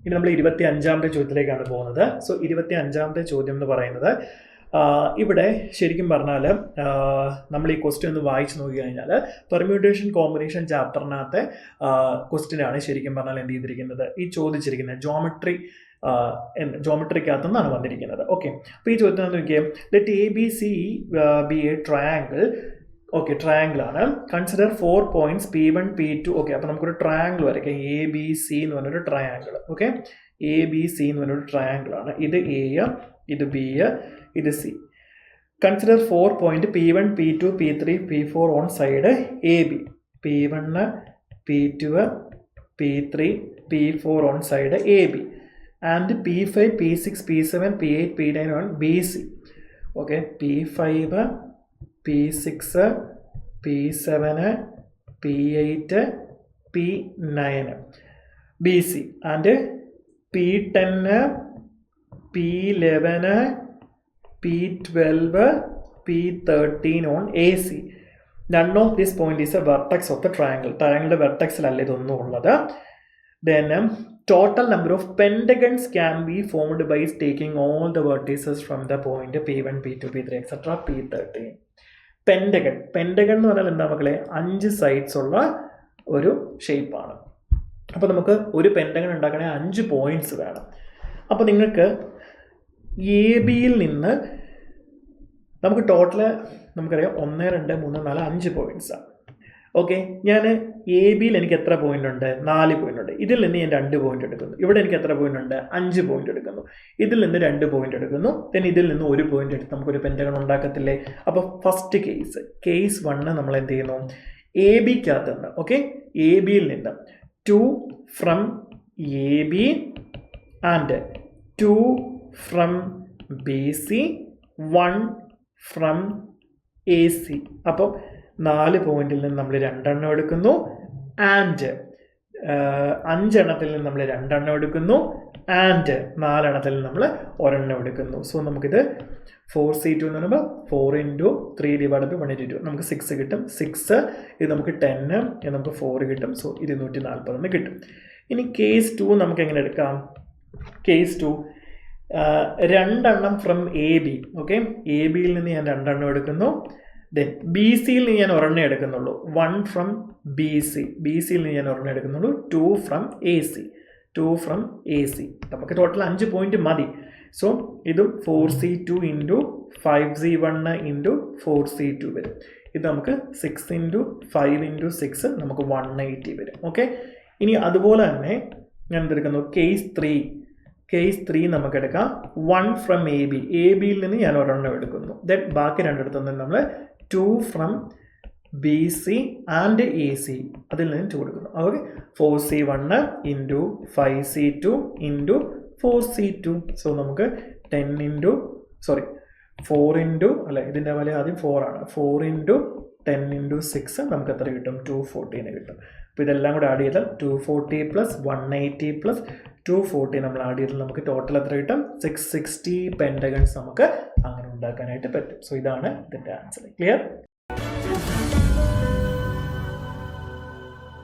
ഇനി നമ്മൾ 25ാമത്തെ ചോദ്യത്തിലേക്കാണ് പോകുന്നത്. സോ 25ാമത്തെ ചോദ്യം എന്ന് പറയുന്നത് ഇവിടെ ശരിക്കും പറഞ്ഞാൽ നമ്മൾ ഈ ക്വസ്റ്റ്യൻ ഒന്ന് വായിച്ച് നോക്കി കഴിഞ്ഞാൽ പെർമ്യൂട്ടേഷൻ കോമ്പിനേഷൻ ചാപ്റ്ററിനകത്തെ ക്വസ്റ്റ്യനാണ് ശരിക്കും പറഞ്ഞാൽ എന്ത് ചെയ്തിരിക്കുന്നത്, ഈ ചോദിച്ചിരിക്കുന്നത് ജോമെട്രിക്കകത്തു നിന്നാണ് വന്നിരിക്കുന്നത്. ഓക്കെ, അപ്പോൾ ഈ ചോദ്യത്തിന് നോക്കിയാൽ let ABC B A triangle. Okay, triangle ആണ്. Consider 4 points P1 P2. Okay, അപ്പോൾ നമുക്കൊരു ട്രയാങ്കിൾ വരയ്ക്കാം. ABC എന്ന് പറഞ്ഞൊരു ട്രയാങ്കിൾ. ഓക്കെ, ABC എന്ന് പറഞ്ഞൊരു ട്രയാങ്കിൾ ആണ്. ഇത് A, ഇത് B, ഇത് C. Consider 4 points P1 P2 P3 P4 on side AB. P1 P2 P3 P4 on side AB and P5 P6 P7 P8 P9 on BC. Okay, P5 P6 P7 P8 P9 BC and P10 P11 P12 P13 on AC. None of this point is a vertex of the triangle. Triangle vertex അല്ല ഇതൊന്നും ഉള്ളത്. Then total number of pentagons can be formed by taking all the vertices from the point P1 P2 P3 etc. P13. Pentagon എന്ന് പറഞ്ഞാൽ എന്താ മക്കളെ, 5 sides ഉള്ള ഒരു ഷേപ്പാണ്. അപ്പോൾ നമുക്ക് ഒരു പെൻഡഗൺ ഉണ്ടാക്കണമെങ്കിൽ 5 പോയിന്റ്സ് വേണം. അപ്പോൾ നിങ്ങൾക്ക് AB-യിൽ നിന്ന് നമുക്ക് ടോട്ടൽ നമുക്കറിയാം 1 2 3 4 5 പോയിന്റ്സാണ്. ഓക്കെ, ഞാൻ AB-യിൽ എനിക്ക് എത്ര പോയിന്റ് ഉണ്ട്? 4 പോയിന്റ് ഉണ്ട്. ഇതിൽ നിന്ന് ഞാൻ 2 പോയിന്റ് എടുക്കുന്നു. ഇവിടെ എനിക്ക് എത്ര പോയിന്റ് ഉണ്ട്? 5 പോയിന്റ് എടുക്കുന്നു. ഇതിൽ നിന്ന് 2 പോയിന്റ് എടുക്കുന്നു. then ഇതിൽ നിന്ന് 1 പോയിന്റ് എടുത്ത് നമുക്കൊരു പെൻഡഗൺ ഉണ്ടാക്കത്തില്ലേ? അപ്പോൾ ഫസ്റ്റ് കേസ് 1 നമ്മൾ എന്ത് ചെയ്യുന്നു? AB-ക്കകത്ത് നിന്ന്, ഓക്കെ, AB-യിൽ നിന്ന് 2 from AB and 2 from BC 1 from AC. അപ്പോൾ 4 പോയിന്റിൽ നിന്ന് നമ്മൾ 2 എണ്ണം എടുക്കുന്നു ആൻഡ് 5 എണ്ണത്തിൽ നിന്ന് നമ്മൾ 2 എണ്ണം എടുക്കുന്നു ആൻഡ് 4 എണ്ണത്തിൽ നിന്ന് നമ്മൾ 1 എണ്ണം എടുക്കുന്നു. സോ നമുക്കിത് 4C2 എന്ന് പറയുമ്പോൾ 4 × 3 / 1/2 നമുക്ക് 6 കിട്ടും. 6 ഇത് നമുക്ക് 10, ഇത് നമുക്ക് 4 കിട്ടും. സോ 240 കിട്ടും. ഇനി കേസ് 2 നമുക്ക് എങ്ങനെ എടുക്കാം? കേസ് 2 2 എണ്ണം ഫ്രം AB. ഓക്കെ, AB-യിൽ നിന്ന് ഞാൻ 2 എണ്ണം എടുക്കുന്നു. ദെൻ BC-യിൽ നിന്ന് ഞാൻ 1 എണ്ണം എടുക്കുന്നുള്ളൂ. 1 ഫ്രം BC-യിൽ നിന്ന് ഞാൻ 1 എണ്ണം എടുക്കുന്നുള്ളൂ. 2 ഫ്രം AC. നമുക്ക് ടോട്ടൽ 5 പോയിന്റ് മതി. സോ ഇതും 4C2 × 5C1 × 4C2 വരും. ഇത് നമുക്ക് 6 × 5 × 6 നമുക്ക് 180 വരും. ഓക്കെ, ഇനി അതുപോലെ തന്നെ ഞാൻ എന്തെടുക്കുന്നു? കേസ് 3 നമുക്ക് എടുക്കാം. 1 ഫ്രം AB-യിൽ നിന്ന് ഞാൻ 1 എണ്ണം എടുക്കുന്നു. ദെൻ ബാക്കി 2 എടുത്തുനിന്ന് നമ്മൾ 2 ഫ്രം BC ആൻഡ് AC അതിൽ നിന്ന് 2 എടുക്കുന്നു. Okay, 4C1 × 5C2 × 4C2. So നമുക്ക് 4 അല്ല, ഇതിൻ്റെ വില ആദ്യം 4 ആണ്. 4 × 10 × 6 നമുക്ക് എത്ര കിട്ടും? 240 കിട്ടും. അപ്പോൾ ഇതെല്ലാം കൂടെ ആഡ് ചെയ്താൽ 240 + 180 + 240 നമ്മൾ ആഡ് ചെയ്താൽ നമുക്ക് ടോട്ടൽ എത്ര കിട്ടും? 660 പെൻഡഗൺസ് നമുക്ക് അങ്ങനെ ഉണ്ടാക്കാനായിട്ട് പറ്റും. സോ ഇതാണ് ഇതിൻ്റെ ആൻസർ. ക്ലിയർ?